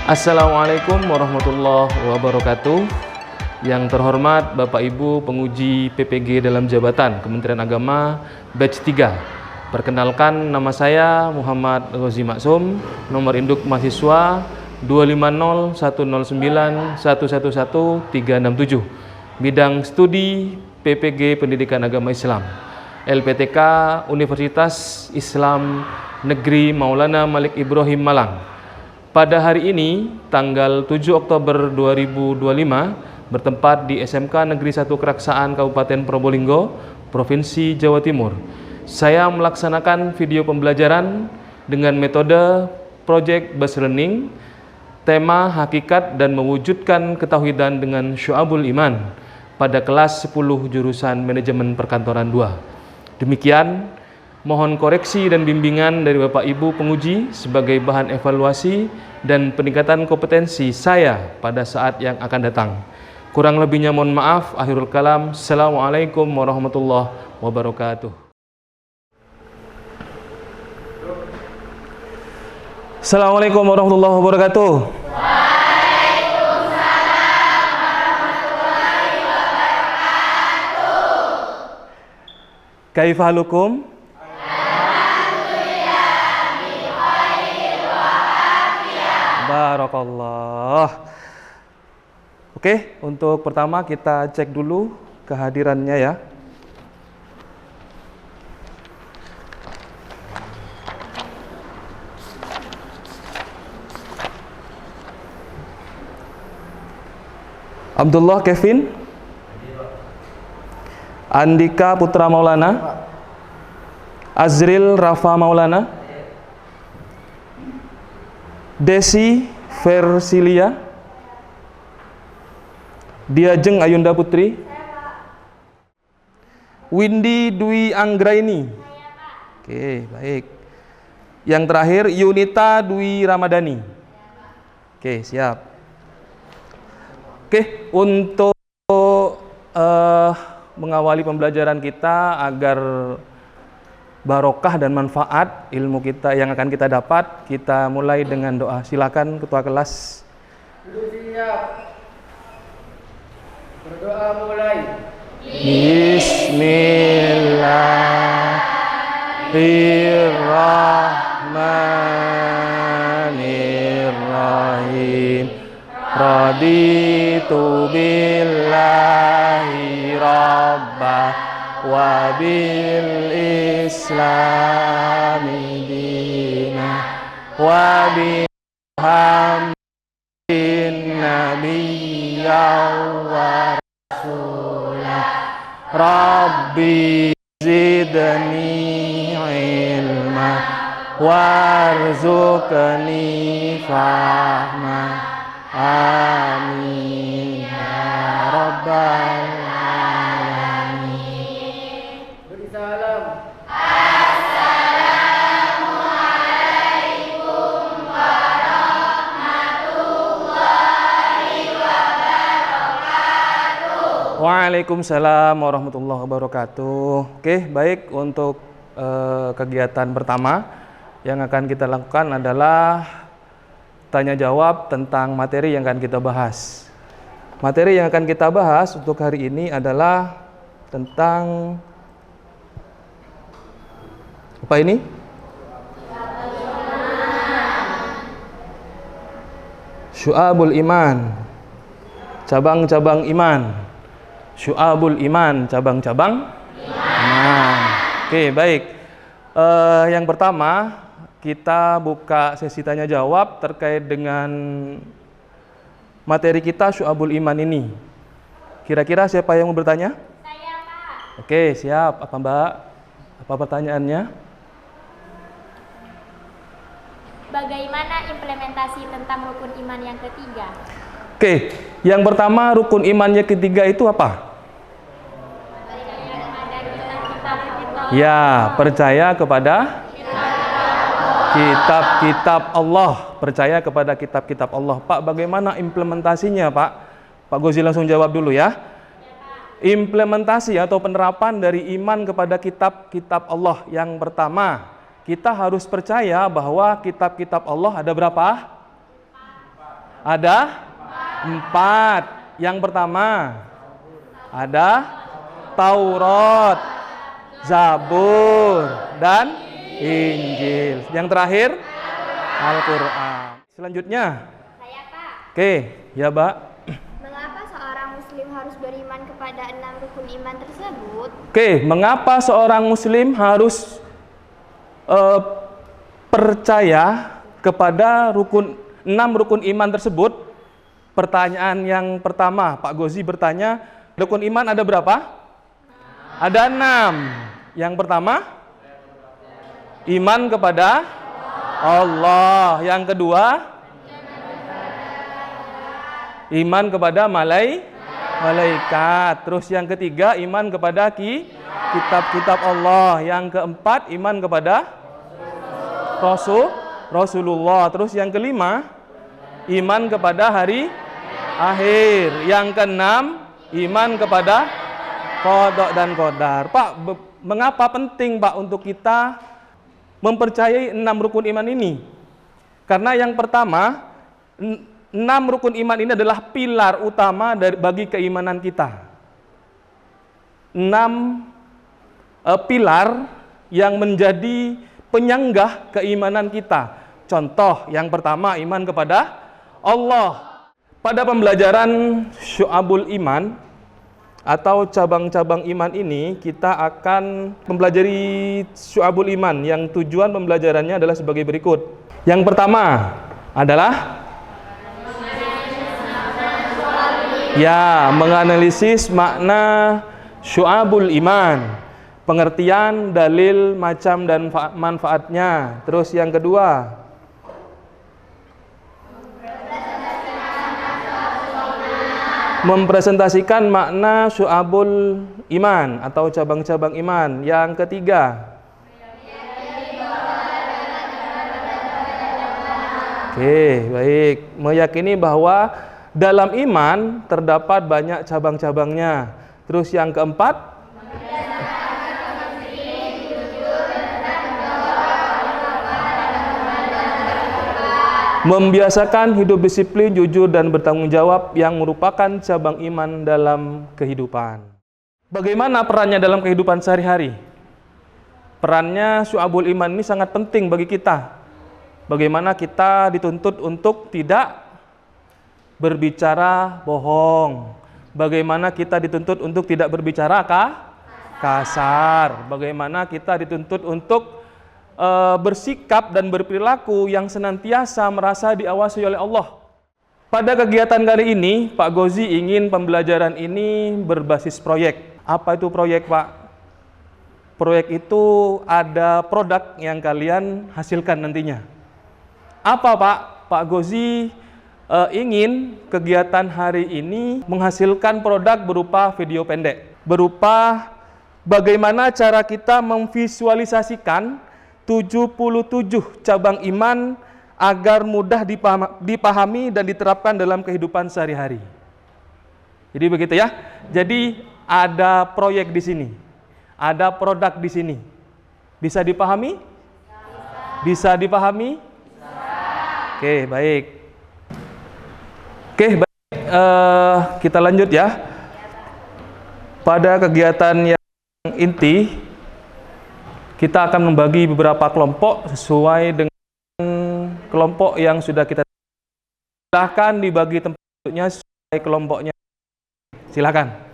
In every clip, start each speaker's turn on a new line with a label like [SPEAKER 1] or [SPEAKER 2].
[SPEAKER 1] Assalamualaikum warahmatullahi wabarakatuh. Yang terhormat Bapak Ibu penguji PPG dalam jabatan Kementerian Agama batch 3. Perkenalkan, nama saya Muhammad Ghazi Maksum, nomor induk mahasiswa 2501091111367. Bidang studi PPG Pendidikan Agama Islam. LPTK Universitas Islam Negeri Maulana Malik Ibrahim Malang. Pada hari ini, tanggal 7 Oktober 2025, bertempat di SMK Negeri 1 Keraksaan Kabupaten Probolinggo, Provinsi Jawa Timur. Saya melaksanakan video pembelajaran dengan metode Project Based Learning, tema hakikat dan mewujudkan ketauhidan dengan Syu'abul Iman pada kelas 10 jurusan Manajemen Perkantoran 2. Demikian, mohon koreksi dan bimbingan dari Bapak Ibu penguji sebagai bahan evaluasi dan peningkatan kompetensi saya pada saat yang akan datang. Kurang lebihnya mohon maaf. Akhirul kalam. Assalamualaikum warahmatullahi wabarakatuh. Assalamualaikum warahmatullahi wabarakatuh.
[SPEAKER 2] Waalaikumsalam warahmatullahi wabarakatuh.
[SPEAKER 1] Kaifahalukum? Barakallah. Oke, untuk pertama kita cek dulu kehadirannya ya. Abdullah Kevin, Andika Putra Maulana, Azril Rafa Maulana, Desi Versilia, Diajeng Ayunda Putri, Windy Dwi Anggraini. Oke, baik. Yang terakhir Yunita Dwi Ramadhani. Oke, siap. Oke, untuk mengawali pembelajaran kita agar barokah dan manfaat ilmu kita yang akan kita dapat, kita mulai dengan doa. Silakan ketua kelas.
[SPEAKER 3] Siap. Berdoa mulai.
[SPEAKER 1] Bismillahirrahmanirrahim. Raditu billahi rabbah wa bil islami dina wa bi muhammadin nabiyyan wa rasulah. Rabbi zidni ilma warzuqni fahma. Amin ya rabbal alamin.
[SPEAKER 3] Beri salam.
[SPEAKER 2] Assalamualaikum warahmatullahi wabarakatuh.
[SPEAKER 1] Waalaikumsalam warahmatullahi wabarakatuh. Oke, baik. Untuk kegiatan pertama yang akan kita lakukan adalah tanya jawab tentang materi yang akan kita bahas. Materi yang akan kita bahas untuk hari ini adalah tentang apa ini? Syu'abul Iman. Cabang-cabang iman. Syu'abul Iman, cabang-cabang iman. Oke, baik. Yang pertama, kita buka sesi tanya jawab terkait dengan materi kita Syu'abul Iman ini. Kira-kira siapa yang mau bertanya?
[SPEAKER 2] Saya, Pak.
[SPEAKER 1] Oke, siap. Apa Mbak? Apa pertanyaannya?
[SPEAKER 2] Bagaimana implementasi tentang rukun iman yang ketiga?
[SPEAKER 1] Oke, yang pertama rukun imannya ketiga itu apa? Ya, percaya kepada kitab-kitab Allah. Percaya kepada kitab-kitab Allah. Pak, bagaimana implementasinya, Pak? Pak Gozi langsung jawab dulu ya. Implementasi atau penerapan dari iman kepada kitab-kitab Allah. Yang pertama, kita harus percaya bahwa kitab-kitab Allah ada berapa? Ada 4. Yang pertama ada Taurat, Zabur, dan Injil. Yang terakhir Al-Quran. Selanjutnya.
[SPEAKER 2] Saya, Pak.
[SPEAKER 1] Oke, ya, Mbak.
[SPEAKER 2] Mengapa seorang muslim harus beriman kepada 6 rukun iman tersebut?
[SPEAKER 1] Oke, mengapa seorang muslim harus percaya kepada 6 rukun iman tersebut? Pertanyaan yang pertama, Pak Gozi bertanya, rukun iman ada berapa? Ada 6. Yang pertama, iman kepada Allah. Yang kedua, iman kepada malaikat. Terus yang ketiga, iman kepada kitab-kitab Allah. Yang keempat, iman kepada Rasulullah. Terus yang kelima, iman kepada hari akhir. Yang keenam, iman kepada qada dan qadar. Pak, mengapa penting, Pak, untuk kita mempercayai 6 rukun iman ini? Karena yang pertama, 6 rukun iman ini adalah pilar utama bagi keimanan kita. 6 pilar yang menjadi penyanggah keimanan kita. Contoh, yang pertama, iman kepada Allah. Pada pembelajaran Syu'abul Iman atau cabang-cabang iman ini, kita akan mempelajari Syu'abul Iman yang tujuan pembelajarannya adalah sebagai berikut. Yang pertama adalah menganalisis makna Syu'abul Iman, pengertian, dalil, macam, dan manfaatnya. Terus yang kedua, mempresentasikan makna Syu'abul Iman atau cabang-cabang iman. Yang ketiga, meyakini bahwa dalam iman terdapat banyak cabang-cabangnya. Terus yang keempat, membiasakan hidup disiplin, jujur, dan bertanggung jawab yang merupakan cabang iman dalam kehidupan. Bagaimana perannya dalam kehidupan sehari-hari? Perannya Syu'abul Iman ini sangat penting bagi kita. Bagaimana kita dituntut untuk tidak berbicara bohong. Bagaimana kita dituntut untuk tidak berbicara kasar. Bagaimana kita dituntut untuk bersikap dan berperilaku yang senantiasa merasa diawasi oleh Allah. Pada kegiatan kali ini, Pak Gozi ingin pembelajaran ini berbasis proyek. Apa itu proyek, Pak? Proyek itu ada produk yang kalian hasilkan nantinya. Apa, Pak? Pak Gozi ingin kegiatan hari ini menghasilkan produk berupa video pendek. Berupa bagaimana cara kita memvisualisasikan 77 cabang iman agar mudah dipahami dan diterapkan dalam kehidupan sehari-hari. Jadi begitu ya. Jadi ada proyek di sini. Ada produk di sini. Bisa dipahami? Bisa dipahami? Oke, baik. Oke, baik. Kita lanjut ya. Pada kegiatan yang inti, kita akan membagi beberapa kelompok sesuai dengan kelompok yang sudah kita. Silahkan dibagi tempatnya sesuai kelompoknya. Silahkan.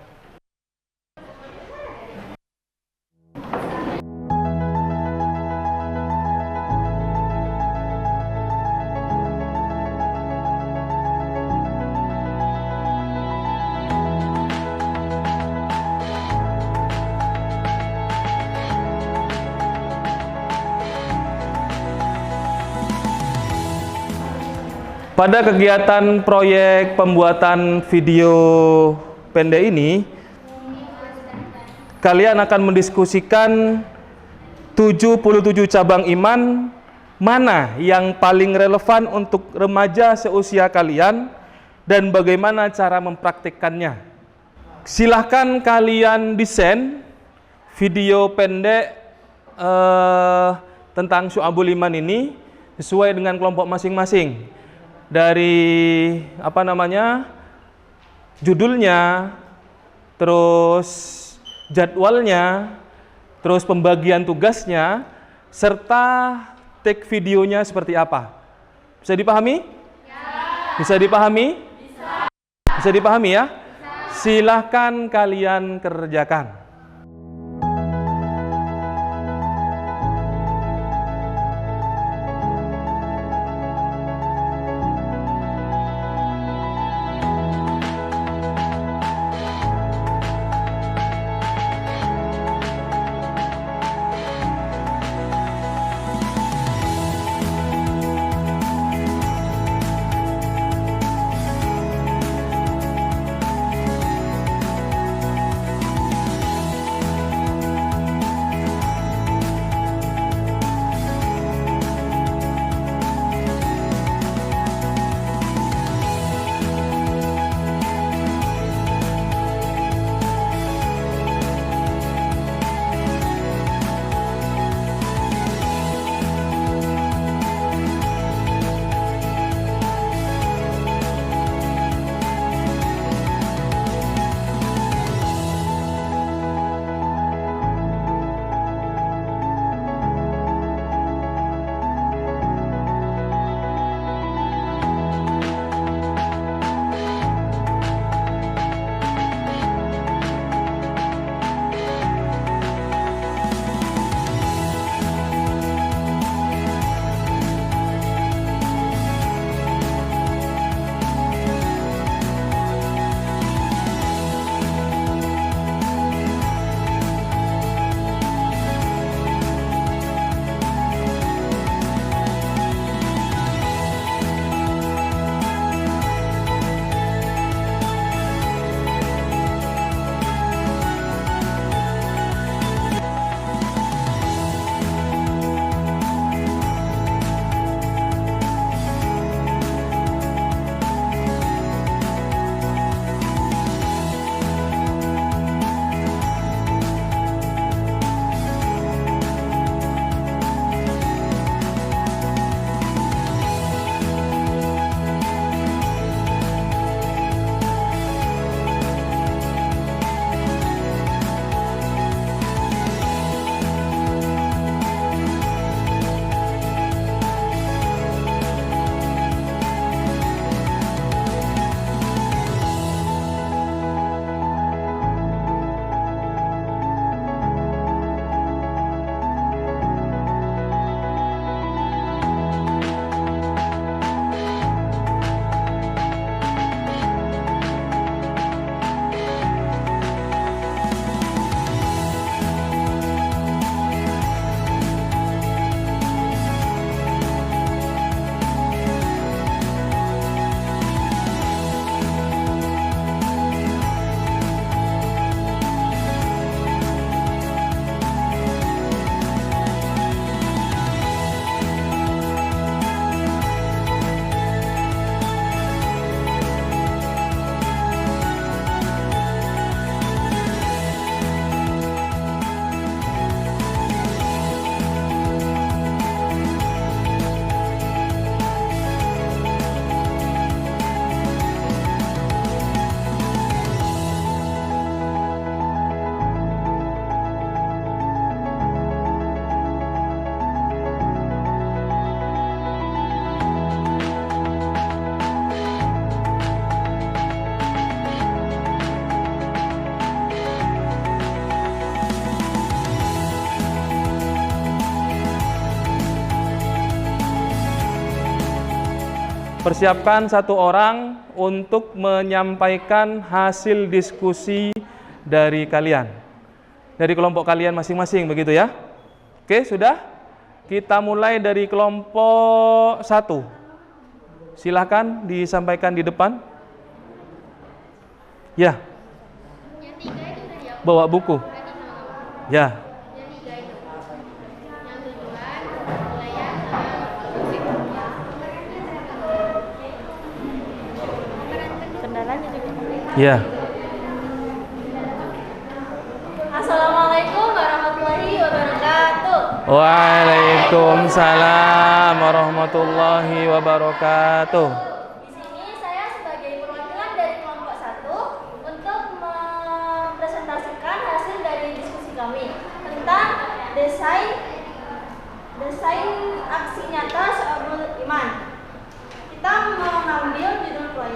[SPEAKER 1] Pada kegiatan proyek pembuatan video pendek ini, kalian akan mendiskusikan 77 cabang iman mana yang paling relevan untuk remaja seusia kalian dan bagaimana cara mempraktikkannya. Silahkan kalian desain video pendek tentang Syu'abul Iman ini sesuai dengan kelompok masing-masing. dari judulnya, terus jadwalnya, terus pembagian tugasnya, serta take videonya seperti apa. Bisa dipahami? Bisa dipahami? Bisa dipahami ya? Silahkan kalian kerjakan. Persiapkan satu orang untuk menyampaikan hasil diskusi dari kalian, dari kelompok kalian masing-masing, begitu ya? Oke, sudah? Kita mulai dari kelompok 1. Silahkan disampaikan di depan. Ya. Bawa buku. Ya. Ya.
[SPEAKER 2] Assalamualaikum warahmatullahi wabarakatuh.
[SPEAKER 1] Waalaikumsalam warahmatullahi wabarakatuh.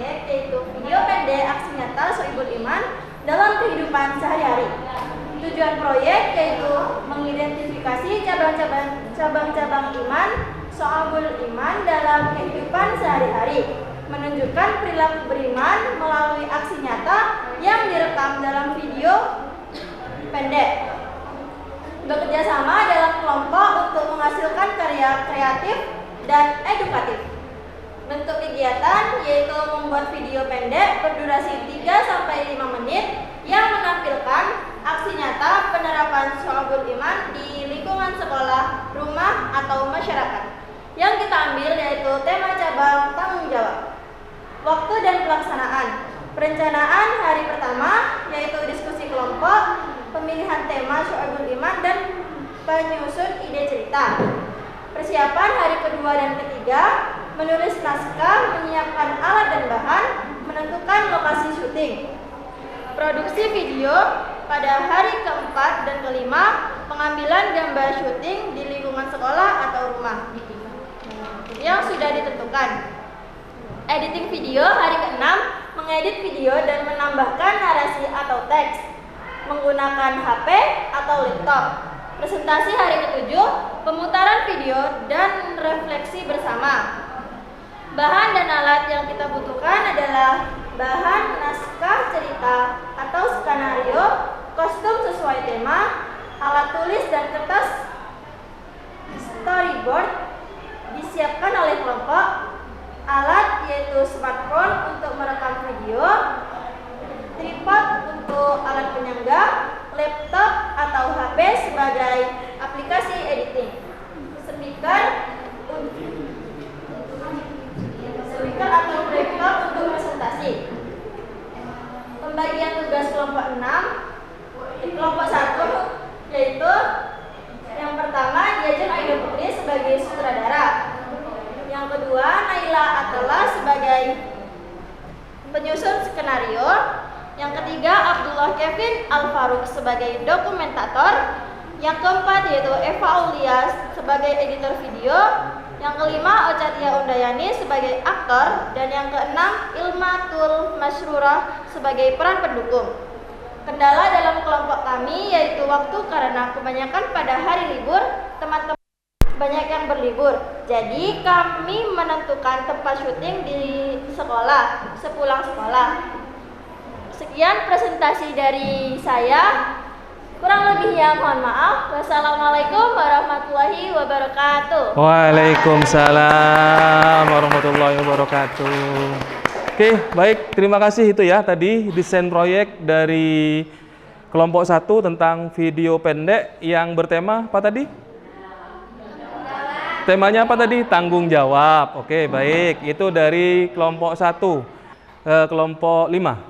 [SPEAKER 4] proyek yaitu video pendek aksi nyata Sohibul Iman dalam kehidupan sehari-hari. Tujuan proyek yaitu mengidentifikasi cabang-cabang iman Sohibul Iman dalam kehidupan sehari-hari, menunjukkan perilaku beriman melalui aksi nyata yang direkam dalam video pendek. Bekerja sama dalam kelompok untuk menghasilkan karya kreatif dan edukatif. Bentuk kegiatan yaitu membuat video pendek berdurasi 3-5 menit yang menampilkan aksi nyata penerapan Sohibul Iman di lingkungan sekolah, rumah, atau masyarakat. Yang kita ambil yaitu tema cabang tanggung jawab. Waktu dan pelaksanaan. Perencanaan hari pertama yaitu diskusi kelompok, pemilihan tema Sohibul Iman, dan penyusun ide cerita. Persiapan hari kedua dan ketiga, menulis naskah, menyiapkan alat dan bahan, menentukan lokasi syuting. Produksi video pada hari keempat dan kelima, pengambilan gambar syuting di lingkungan sekolah atau rumah yang sudah ditentukan. Editing video hari ke-6, mengedit video dan menambahkan narasi atau teks menggunakan HP atau laptop. Presentasi hari ke-7, pemutaran video dan refleksi bersama. Bahan dan alat yang kita butuhkan adalah bahan naskah cerita atau skenario, kostum sesuai tema, alat tulis dan kertas storyboard disiapkan oleh kelompok, alat yaitu smartphone untuk merekam video, tripod untuk alat penyangga, laptop atau HP sebagai aplikasi editing, speaker atau proyektor untuk presentasi. Pembagian tugas kelompok 6, kelompok 1 yaitu yang pertama diajak Aida Putri sebagai sutradara, yang kedua Naila Atala sebagai penyusun skenario, yang ketiga Abdullah Kevin Al-Faruq sebagai dokumentator, yang keempat yaitu Eva Aulia sebagai editor video, yang kelima Ocatia Undayani sebagai aktor, dan yang keenam Ilmatul Masrurah sebagai peran pendukung. Kendala dalam kelompok kami yaitu waktu, karena kebanyakan pada hari libur teman-teman banyak yang berlibur. Jadi kami menentukan tempat syuting di sekolah, sepulang sekolah. Sekian presentasi dari saya. Kurang lebihnya mohon maaf. Wassalamualaikum warahmatullahi wabarakatuh.
[SPEAKER 1] Waalaikumsalam warahmatullahi wabarakatuh. Oke, baik, terima kasih itu ya tadi desain proyek dari kelompok 1 tentang video pendek yang bertema apa tadi? Temanya apa tadi? Tanggung jawab. Oke, baik. Itu dari kelompok 1. Kelompok 5.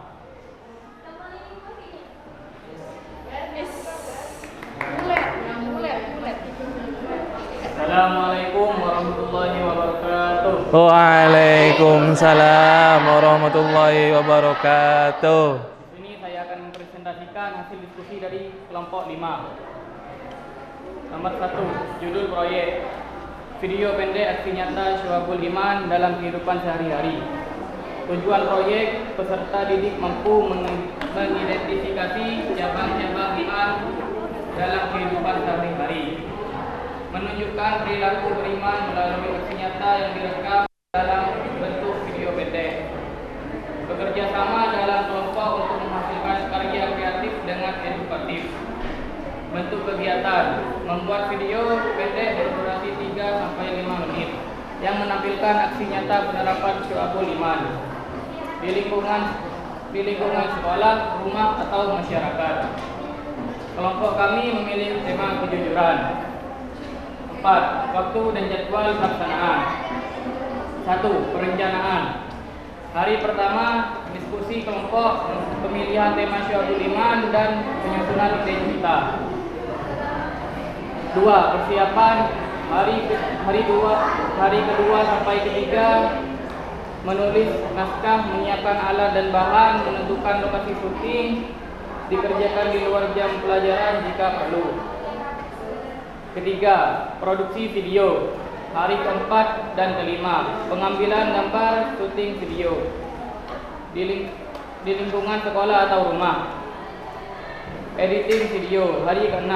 [SPEAKER 3] Assalamualaikum warahmatullahi wabarakatuh.
[SPEAKER 1] Waalaikumsalam warahmatullahi wabarakatuh.
[SPEAKER 3] Di sini saya akan mempresentasikan hasil diskusi dari kelompok 5. Nomor 1, judul proyek video pendek aksi nyata Sohibul Iman dalam kehidupan sehari-hari. Tujuan proyek, peserta didik mampu mengidentifikasi cabang-cabang iman dalam kehidupan sehari-hari, menunjukkan perilaku beriman melalui aksi nyata yang direkam dalam bentuk video pendek. Bekerja sama dalam kelompok untuk menghasilkan karya kreatif dengan edukatif. Bentuk kegiatan, membuat video pendek berdurasi 3-5 menit yang menampilkan aksi nyata penerapan Sohibul Iman di lingkungan sekolah, rumah, atau masyarakat. Kelompok kami memilih tema kejujuran. 4. Waktu dan jadwal pelaksanaan. 1. Perencanaan. Hari pertama, diskusi kelompok, pemilihan tema Sohibul Iman, dan penyusunan ide cerita. 2. Persiapan hari kedua sampai ketiga, menulis naskah, menyiapkan alat dan bahan, menentukan lokasi syuting, dikerjakan di luar jam pelajaran jika perlu. Ketiga, produksi video. Hari keempat dan kelima, pengambilan gambar, syuting video. di lingkungan sekolah atau rumah. Editing video, hari ke-6,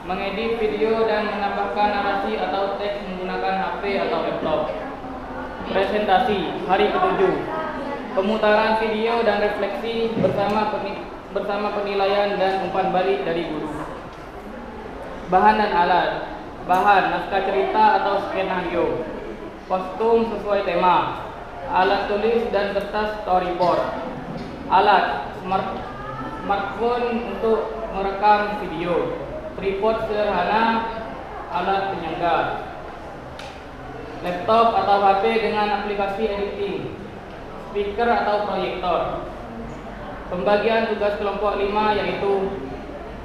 [SPEAKER 3] mengedit video dan menambahkan narasi atau teks menggunakan HP atau laptop. Presentasi, hari ke-7, pemutaran video dan refleksi bersama penilaian dan umpan balik dari guru. Bahan dan alat, bahan naskah cerita atau skenario, kostum sesuai tema, alat tulis dan kertas storyboard, alat smartphone untuk merekam video, tripod sederhana, alat penyangga, laptop atau HP dengan aplikasi editing, speaker atau proyektor. Pembagian tugas kelompok 5 yaitu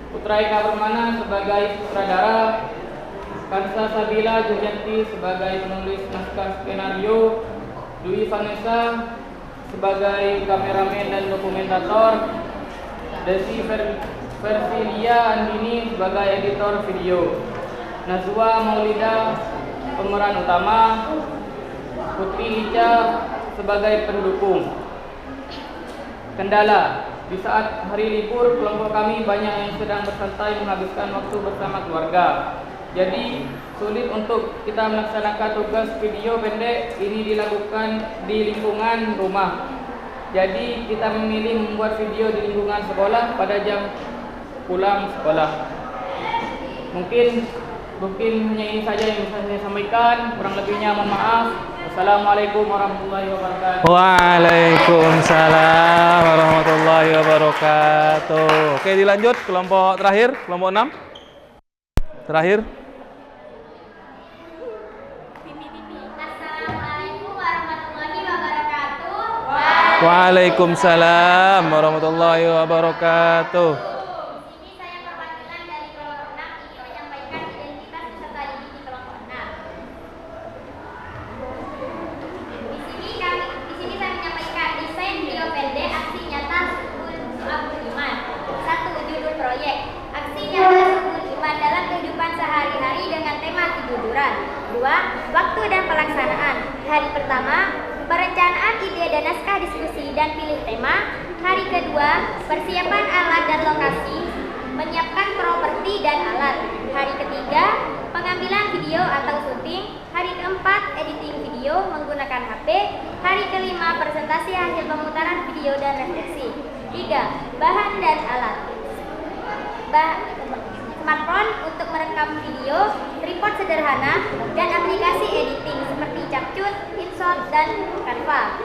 [SPEAKER 3] Putra Eka Permana sebagai sutradara, Kansa Sabila Julianti sebagai penulis naskah skenario, Dwi Vanessa sebagai kameramen dan dokumentator, Desi Versilia Andini sebagai editor video, Nazwa Maulida pemeran utama, Putri Ica sebagai pendukung. Kendala, di saat hari libur kelompok kami banyak yang sedang bersantai menghabiskan waktu bersama keluarga. Jadi sulit untuk kita melaksanakan tugas video pendek ini dilakukan di lingkungan rumah. Jadi kita memilih membuat video di lingkungan sekolah pada jam pulang sekolah. Mungkin hanya ini saja yang bisa saya sampaikan. Kurang lebihnya mohon maaf. Assalamualaikum warahmatullahi wabarakatuh.
[SPEAKER 1] Waalaikumsalam warahmatullahi wabarakatuh. Oke, dilanjut kelompok terakhir, kelompok 6. Terakhir.
[SPEAKER 2] Assalamualaikum warahmatullahi wabarakatuh.
[SPEAKER 1] Waalaikumsalam warahmatullahi wabarakatuh.
[SPEAKER 2] Di sini saya perwakilan dari kelompok 6 ingin menyampaikan identitas peserta didik di kelompok 6. Di sini saya menyampaikan desain video pendek aksi nyata Subul Iman. 1. Judul proyek aksi nyata Subul Iman dalam kehidupan sehari-hari dengan tema kejujuran. 2. Waktu dan pelaksanaan. Hari pertama, perencanaan ide dan naskah diskusi dan pilih tema. Hari kedua, persiapan alat dan lokasi, menyiapkan properti dan alat. Hari ketiga, pengambilan video atau syuting. Hari keempat, editing video menggunakan HP. Hari kelima, presentasi hasil pemutaran video dan refleksi. 3. Bahan dan alat. Smartphone untuk merekam video, tripod sederhana, dan aplikasi editing seperti Capcut, InShot, dan Canva.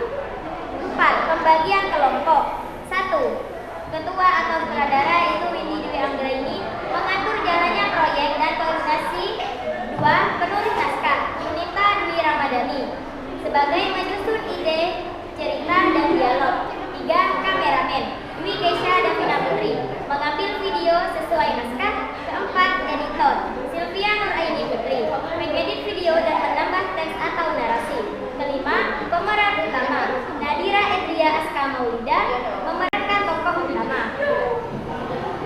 [SPEAKER 2] 4. Pembagian kelompok. 1. Ketua atau sutradara yaitu Windy Dwi Anggraini mengatur jalannya proyek dan koordinasi. 2. Penulis naskah Yunita Dwi Ramadhani sebagai menyusun ide, cerita, dan dialog. 3. Kameramen Dwi Keisha dan Vina Putri mengambil video sesuai naskah. 4. Editor Sylvia Nuraini Putri mengedit video dan menambah teks atau narasi. 5. Pemeran utama Nadira Edria Aska Maulida memerankan tokoh utama.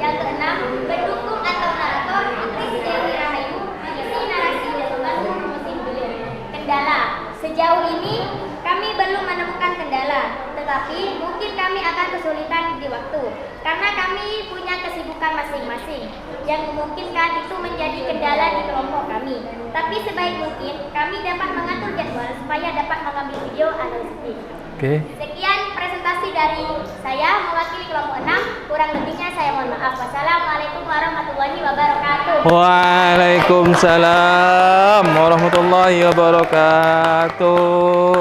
[SPEAKER 2] Yang ke-6, pendukung atau narator aktris Dewi Rahayu mengisi narasi dan membantu promosi film. Kendala, sejauh ini kami belum menemukan kendala, tetapi mungkin kami akan kesulitan di waktu karena kami punya kesibukan masing-masing yang memungkinkan itu menjadi kendala di kelompok kami. Tapi sebaik mungkin kami dapat mengatur jadwal supaya dapat mengambil video atau syuting. Sekian presentasi dari saya mewakili kelompok 6. Kurang lebihnya saya mohon maaf. Wassalamualaikum warahmatullahi wabarakatuh.
[SPEAKER 1] Waalaikumsalam warahmatullahi wabarakatuh.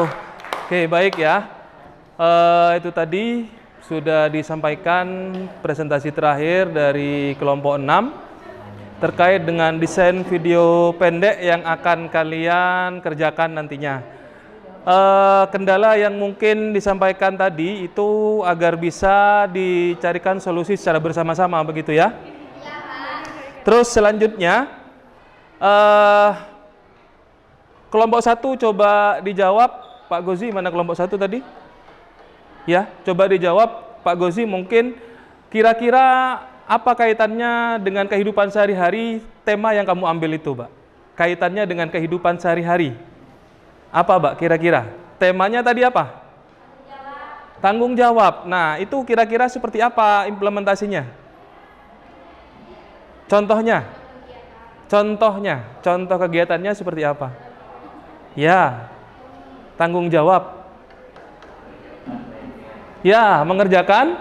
[SPEAKER 1] Oke, baik ya. Itu tadi sudah disampaikan presentasi terakhir dari kelompok 6 terkait dengan desain video pendek yang akan kalian kerjakan nantinya. Kendala yang mungkin disampaikan tadi itu agar bisa dicarikan solusi secara bersama-sama, begitu ya? Terus selanjutnya kelompok 1 coba dijawab. Pak Gozi, mana kelompok 1 tadi? Ya, coba dijawab Pak Gozi, mungkin kira-kira apa kaitannya dengan kehidupan sehari-hari tema yang kamu ambil itu, Pak? Kaitannya dengan kehidupan sehari-hari. Apa, Pak, kira-kira? Temanya tadi apa? Tanggung jawab. Nah, itu kira-kira seperti apa implementasinya? Contohnya? Contoh kegiatannya seperti apa? Ya, tanggung jawab. Ya, mengerjakan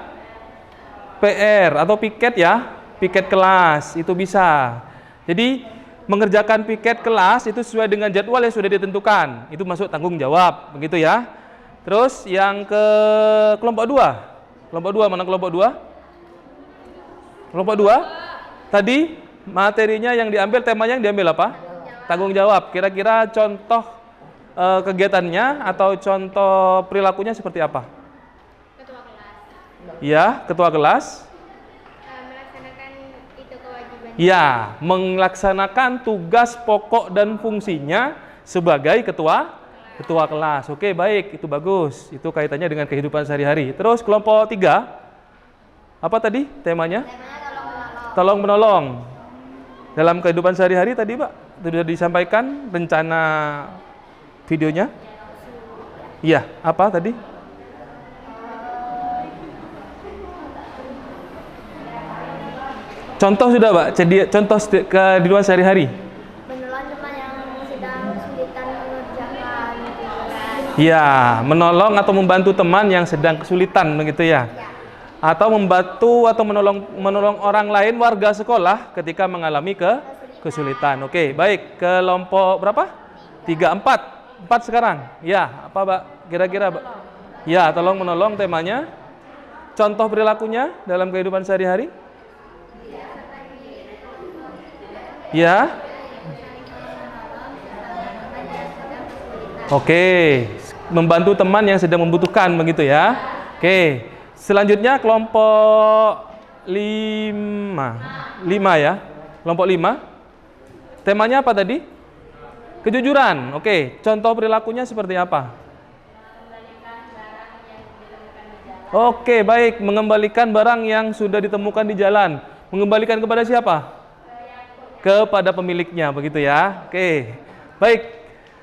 [SPEAKER 1] PR atau piket ya, piket kelas itu bisa. Jadi mengerjakan piket kelas itu sesuai dengan jadwal yang sudah ditentukan. Itu masuk tanggung jawab, begitu ya. Terus yang ke kelompok 2. Kelompok 2 mana kelompok 2? Kelompok 2. Tadi materinya yang diambil, temanya yang diambil apa? Tanggung jawab. Kira-kira contoh kegiatannya atau contoh perilakunya seperti apa?
[SPEAKER 2] Ketua kelas.
[SPEAKER 1] Ya, ketua kelas.
[SPEAKER 2] Melaksanakan itu kewajiban.
[SPEAKER 1] Ya, melaksanakan tugas pokok dan fungsinya sebagai ketua kelas. Oke, baik, itu bagus. Itu kaitannya dengan kehidupan sehari-hari. Terus kelompok 3. Apa tadi temanya? Tolong menolong. Dalam kehidupan sehari-hari tadi, Pak, sudah disampaikan rencana videonya? Iya, apa tadi? Contoh sudah, Pak. Jadi contoh kehidupan sehari-hari.
[SPEAKER 2] Menolong teman yang sedang kesulitan mengerjakan tugas.
[SPEAKER 1] Ya, menolong atau membantu teman yang sedang kesulitan, begitu ya. Atau membantu atau menolong orang lain warga sekolah ketika mengalami kesulitan. Oke, baik. Kelompok berapa? 3, 4 sekarang. Ya, apa, Pak? Kira-kira, Pak? Ya, tolong menolong temanya. Contoh perilakunya dalam kehidupan sehari-hari? Ya. Oke, membantu teman yang sedang membutuhkan, begitu ya. Oke. Selanjutnya kelompok 5 ya. Kelompok 5. Temanya apa tadi? Kejujuran. Oke, contoh perilakunya seperti apa? Oke, baik, mengembalikan barang yang sudah ditemukan di jalan. Mengembalikan kepada siapa? Kepada pemiliknya, begitu ya. Oke. Baik.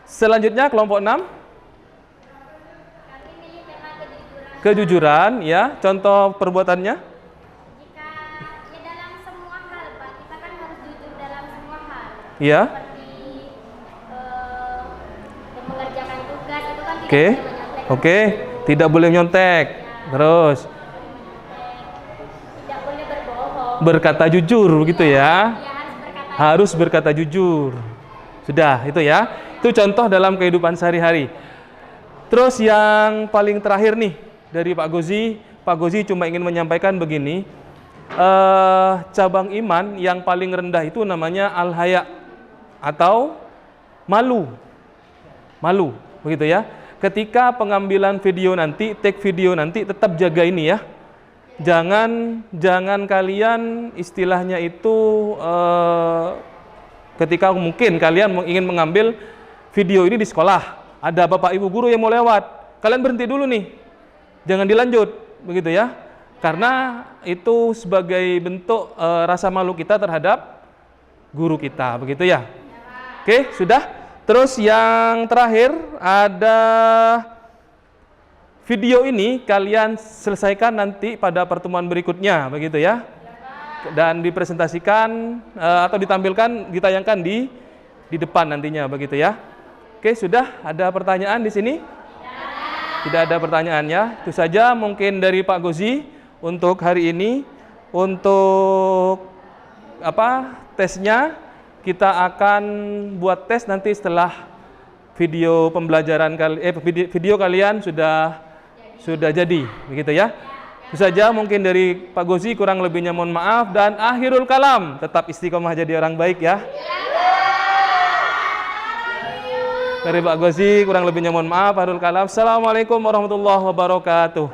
[SPEAKER 1] Selanjutnya kelompok 6. Kejujuran, ya. Contoh perbuatannya?
[SPEAKER 2] Jika ya dalam semua hal, Pak, kita kan harus jujur dalam semua hal.
[SPEAKER 1] Iya.
[SPEAKER 2] Seperti mengerjakan tugas itu kan
[SPEAKER 1] Oke.
[SPEAKER 2] tidak boleh menyontek.
[SPEAKER 1] Oke, tidak boleh nyontek. Terus
[SPEAKER 2] Tidak boleh berbohong.
[SPEAKER 1] berkata jujur, begitu ya.
[SPEAKER 2] Ya harus berkata.
[SPEAKER 1] Harus berkata jujur. Sudah, itu ya. Itu contoh dalam kehidupan sehari-hari. Terus yang paling terakhir nih dari Pak Gozi. Pak Gozi cuma ingin menyampaikan begini. Cabang iman yang paling rendah itu namanya al-haya atau malu. Malu, begitu ya. Ketika pengambilan video nanti, take video nanti, tetap jaga ini ya. Jangan kalian istilahnya itu ketika mungkin kalian ingin mengambil video ini di sekolah, ada bapak ibu guru yang mau lewat, kalian berhenti dulu nih, jangan dilanjut, begitu ya. Karena itu sebagai bentuk rasa malu kita terhadap guru kita, begitu ya. Oke, sudah. Terus yang terakhir ada video ini kalian selesaikan nanti pada pertemuan berikutnya, begitu ya. Dan dipresentasikan atau ditayangkan di depan nantinya, begitu ya. Oke, sudah. Ada pertanyaan di sini? Tidak ada pertanyaan ya. Itu saja mungkin dari Pak Gozi untuk hari ini. Untuk tesnya kita akan buat tes nanti setelah video pembelajaran video kalian sudah jadi, begitu ya. Itu saja mungkin dari Pak Gozi, kurang lebihnya mohon maaf, dan akhirul kalam, tetap istiqomah jadi orang baik ya. Dari Pak Gozi kurang lebihnya mohon maaf, akhirul kalam. Assalamualaikum warahmatullahi wabarakatuh.